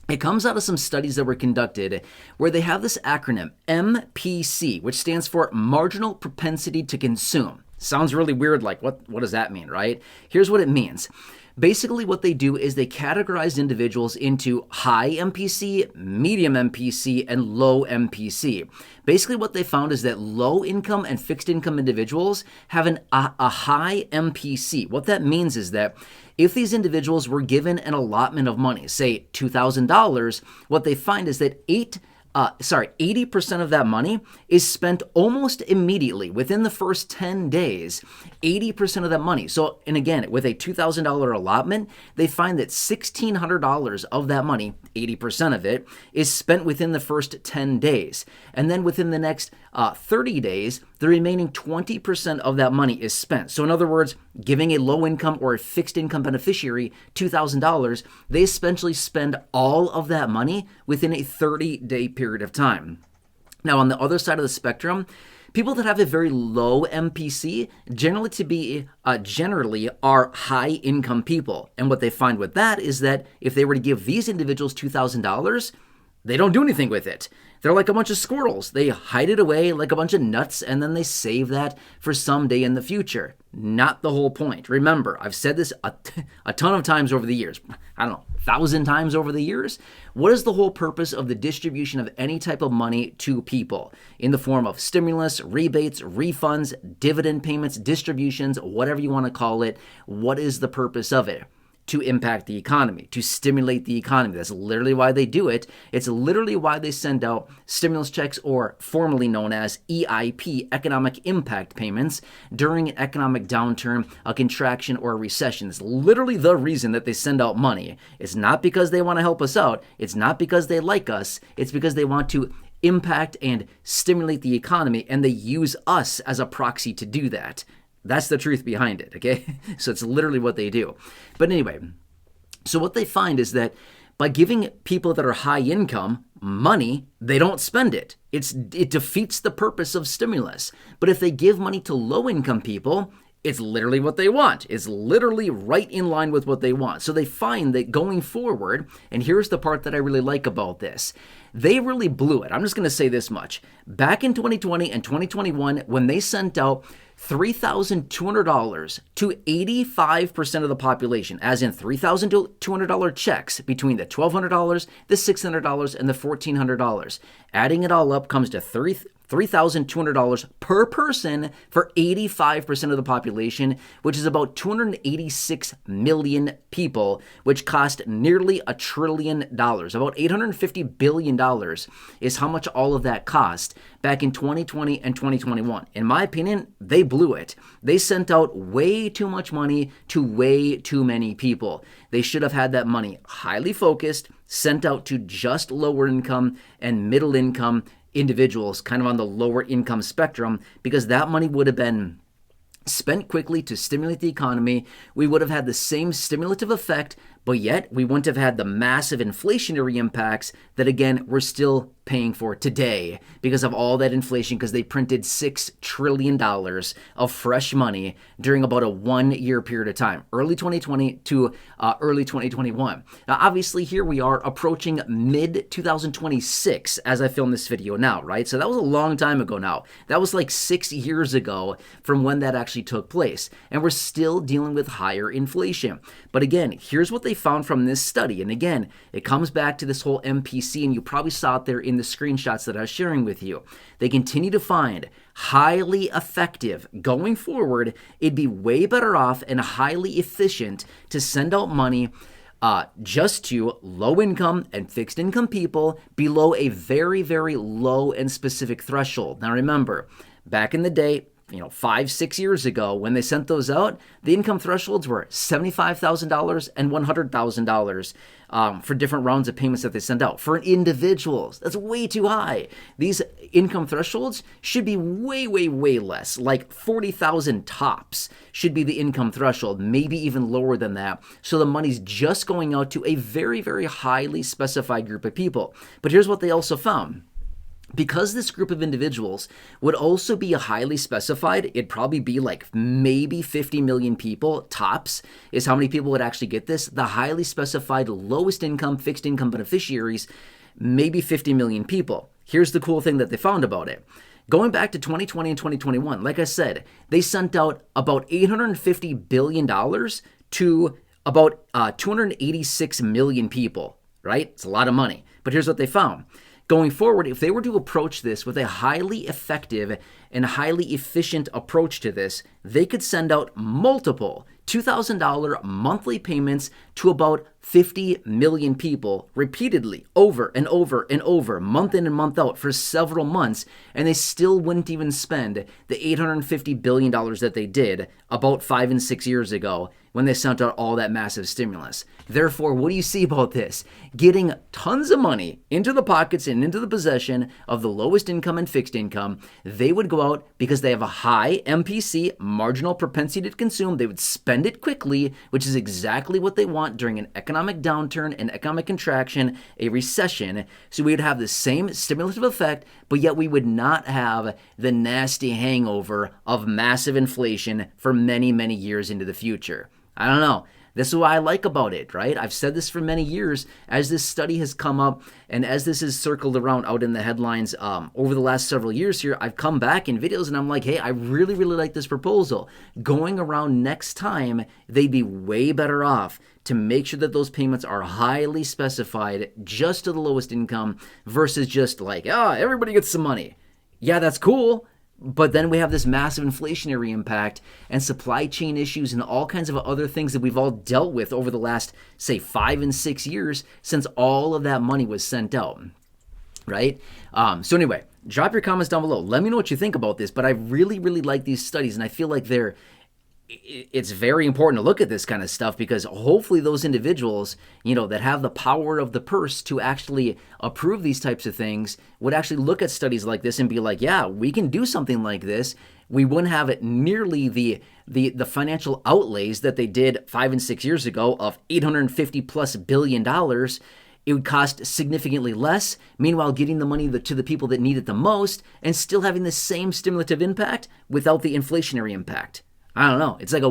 It comes out of some studies that were conducted where they have this acronym MPC, which stands for Marginal Propensity to Consume. Sounds really weird, like what does that mean, right? Here's what it means. Basically, what they do is they categorize individuals into high MPC, medium MPC, and low MPC. Basically, what they found is that low income and fixed income individuals have a high MPC. What that means is that if these individuals were given an allotment of money, say $2,000, what they find is that 80% of that money is spent almost immediately within the first 10 days. 80% of that money. So, and again, with a $2,000 allotment, they find that $1,600 of that money, 80% of it, is spent within the first 10 days. And then within the next 30 days, the remaining 20% of that money is spent. So in other words, giving a low income or a fixed income beneficiary $2,000, they essentially spend all of that money within a 30-day period of time. Now, on the other side of the spectrum, people that have a very low MPC generally are high income people. And what they find with that is that if they were to give these individuals $2,000, they don't do anything with it. They're like a bunch of squirrels. They hide it away like a bunch of nuts, and then they save that for someday in the future. Not the whole point. Remember, I've said this a ton of times over the years. I don't know, 1,000 times over the years. What is the whole purpose of the distribution of any type of money to people in the form of stimulus, rebates, refunds, dividend payments, distributions, whatever you want to call it? What is the purpose of it? To impact the economy, to stimulate the economy. That's literally why they do it. It's literally why they send out stimulus checks, or formerly known as EIP, economic impact payments, during an economic downturn, a contraction, or a recession. It's literally the reason that they send out money. It's not because they want to help us out. It's not because they like us. It's because they want to impact and stimulate the economy, and they use us as a proxy to do that. That's the truth behind it, okay? So it's literally what they do. But anyway, so what they find is that by giving people that are high income money, they don't spend it. It defeats the purpose of stimulus. But if they give money to low income people, it's literally what they want. It's literally right in line with what they want. So they find that going forward, and here's the part that I really like about this, they really blew it. I'm just going to say this much. Back in 2020 and 2021, when they sent out $3,200 to 85% of the population, as in $3,200 checks between the $1,200, the $600, and the $1,400. Adding it all up comes to $3,200 per person for 85% of the population, which is about 286 million people, which cost nearly $1 trillion. About $850 billion is how much all of that cost back in 2020 and 2021. In my opinion, they blew it. They sent out way too much money to way too many people. They should have had that money highly focused, sent out to just lower income and middle income individuals, kind of on the lower income spectrum, because that money would have been spent quickly to stimulate the economy. We would have had the same stimulative effect, but yet we wouldn't have had the massive inflationary impacts that, again, we're still paying for today because of all that inflation, because they printed $6 trillion of fresh money during about a 1-year period of time, early 2020 to early 2021. Now, obviously, here we are approaching mid-2026 as I film this video now, right? So that was a long time ago now. That was like 6 years ago from when that actually took place. And we're still dealing with higher inflation. But again, here's what they found from this study. And again, it comes back to this whole MPC, and you probably saw it there in the screenshots that I was sharing with you. They continue to find highly effective. Going forward, it'd be way better off and highly efficient to send out money just to low income and fixed income people below a very, very low and specific threshold. Now remember, back in the day, 5-6 years ago, when they sent those out, the income thresholds were $75,000 and $100,000 for different rounds of payments that they sent out. For individuals, that's way too high. These income thresholds should be way, way, way less, like 40,000 tops should be the income threshold, maybe even lower than that. So the money's just going out to a very, very highly specified group of people. But here's what they also found. Because this group of individuals would also be highly specified, it'd probably be like maybe 50 million people tops is how many people would actually get this. The highly specified lowest income fixed income beneficiaries, maybe 50 million people. Here's the cool thing that they found about it. Going back to 2020 and 2021, like I said, they sent out about $850 billion to about 286 million people, right? It's a lot of money. But here's what they found. Going forward, if they were to approach this with a highly effective and highly efficient approach to this, they could send out multiple $2,000 monthly payments to about 50 million people repeatedly over and over and over, month in and month out for several months, and they still wouldn't even spend the $850 billion that they did about 5 and 6 years ago when they sent out all that massive stimulus. Therefore, what do you see about this? Getting tons of money into the pockets and into the possession of the lowest income and fixed income. They would go out because they have a high MPC, marginal propensity to consume. They would spend it quickly, which is exactly what they want during an economic downturn, an economic contraction, a recession. So we would have the same stimulative effect, but yet we would not have the nasty hangover of massive inflation for many, many years into the future. I don't know. This is what I like about it, right? I've said this for many years as this study has come up and as this is circled around out in the headlines over the last several years here, I've come back in videos and I'm like, hey, I really, really like this proposal. Going around next time, they'd be way better off to make sure that those payments are highly specified just to the lowest income versus just like, everybody gets some money. Yeah, that's cool. But then we have this massive inflationary impact and supply chain issues and all kinds of other things that we've all dealt with over the last, say, 5 and 6 years since all of that money was sent out, right? So anyway, drop your comments down below. Let me know what you think about this. But I really, really like these studies, and I feel like it's very important to look at this kind of stuff because hopefully those individuals, that have the power of the purse to actually approve these types of things would actually look at studies like this and be like, yeah, we can do something like this. We wouldn't have it nearly the financial outlays that they did 5 and 6 years ago of $850+ billion. It would cost significantly less, meanwhile getting the money to the people that need it the most and still having the same stimulative impact without the inflationary impact. I don't know. It's like a